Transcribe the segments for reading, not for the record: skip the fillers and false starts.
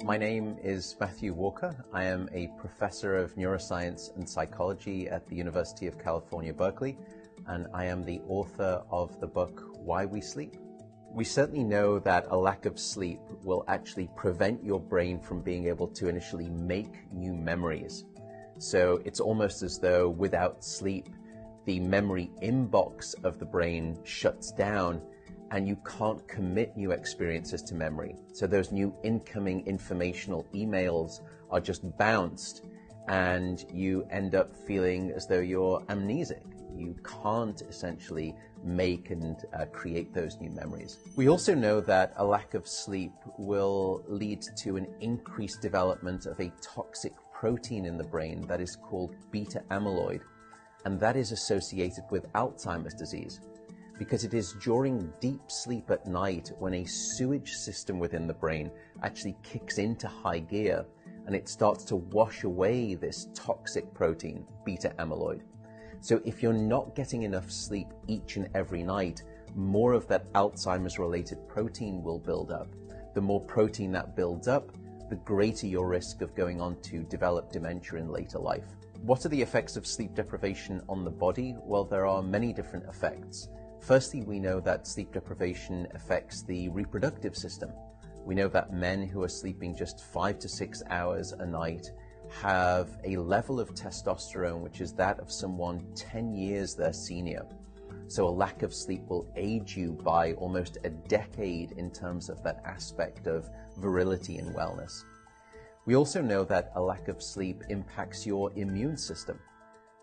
My name is Matthew Walker. I am a professor of neuroscience and psychology at the University of California, Berkeley, and I am the author of the book, Why We Sleep. We certainly know that a lack of sleep will actually prevent your brain from being able to initially make new memories. So it's almost as though without sleep, the memory inbox of the brain shuts down and you can't commit new experiences to memory. So those new incoming informational emails are just bounced and you end up feeling as though you're amnesic. You can't essentially make and create those new memories. We also know that a lack of sleep will lead to an increased development of a toxic protein in the brain that is called beta amyloid, and that is associated with Alzheimer's disease, because it is during deep sleep at night when a sewage system within the brain actually kicks into high gear and it starts to wash away this toxic protein, beta amyloid. So if you're not getting enough sleep each and every night, more of that Alzheimer's related protein will build up. The more protein that builds up, the greater your risk of going on to develop dementia in later life. What are the effects of sleep deprivation on the body? Well, there are many different effects. Firstly, we know that sleep deprivation affects the reproductive system. We know that men who are sleeping just 5 to 6 hours a night have a level of testosterone which is that of someone 10 years their senior. So a lack of sleep will age you by almost a decade in terms of that aspect of virility and wellness. We also know that a lack of sleep impacts your immune system.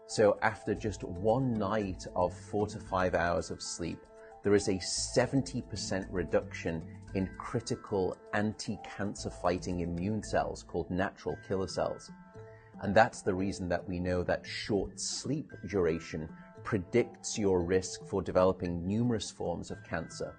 So after just one night of 4 to 5 hours of sleep, there is a 70% reduction in critical anti-cancer fighting immune cells called natural killer cells. And that's the reason that we know that short sleep duration predicts your risk for developing numerous forms of cancer.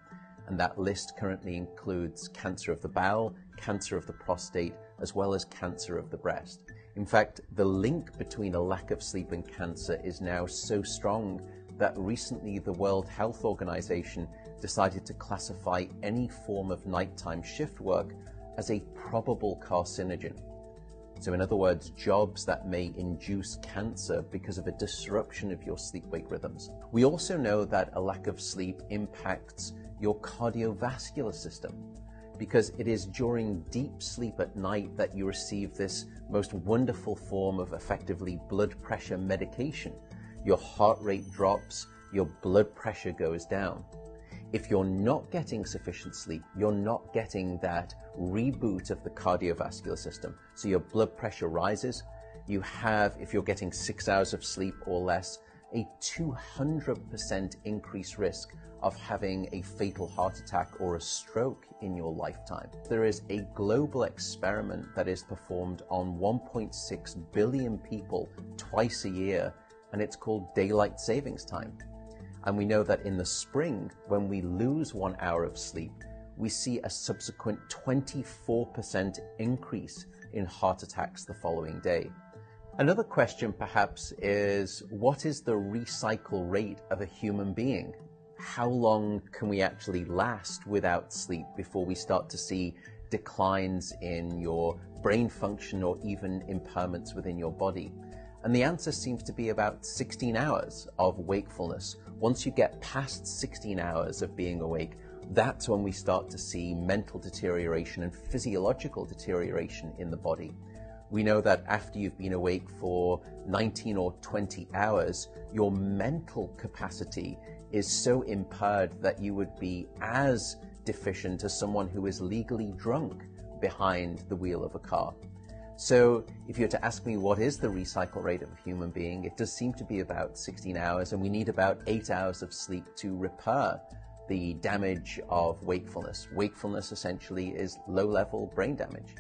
And that list currently includes cancer of the bowel, cancer of the prostate, as well as cancer of the breast. In fact, the link between a lack of sleep and cancer is now so strong that recently the World Health Organization decided to classify any form of nighttime shift work as a probable carcinogen. So in other words, jobs that may induce cancer because of a disruption of your sleep-wake rhythms. We also know that a lack of sleep impacts your cardiovascular system, because it is during deep sleep at night that you receive this most wonderful form of effectively blood pressure medication. Your heart rate drops, your blood pressure goes down. If you're not getting sufficient sleep, you're not getting that reboot of the cardiovascular system. So your blood pressure rises. You have, if you're getting 6 hours of sleep or less, a 200% increased risk of having a fatal heart attack or a stroke in your lifetime. There is a global experiment that is performed on 1.6 billion people twice a year, and it's called daylight savings time. And we know that in the spring, when we lose 1 hour of sleep, we see a subsequent 24% increase in heart attacks the following day. Another question perhaps is, what is the recycle rate of a human being? How long can we actually last without sleep before we start to see declines in your brain function or even impairments within your body? And the answer seems to be about 16 hours of wakefulness. Once you get past 16 hours of being awake, that's when we start to see mental deterioration and physiological deterioration in the body. We know that after you've been awake for 19 or 20 hours, your mental capacity is so impaired that you would be as deficient as someone who is legally drunk behind the wheel of a car. So if you were to ask me what is the recycle rate of a human being, it does seem to be about 16 hours, and we need about 8 hours of sleep to repair the damage of wakefulness. Wakefulness essentially is low-level brain damage.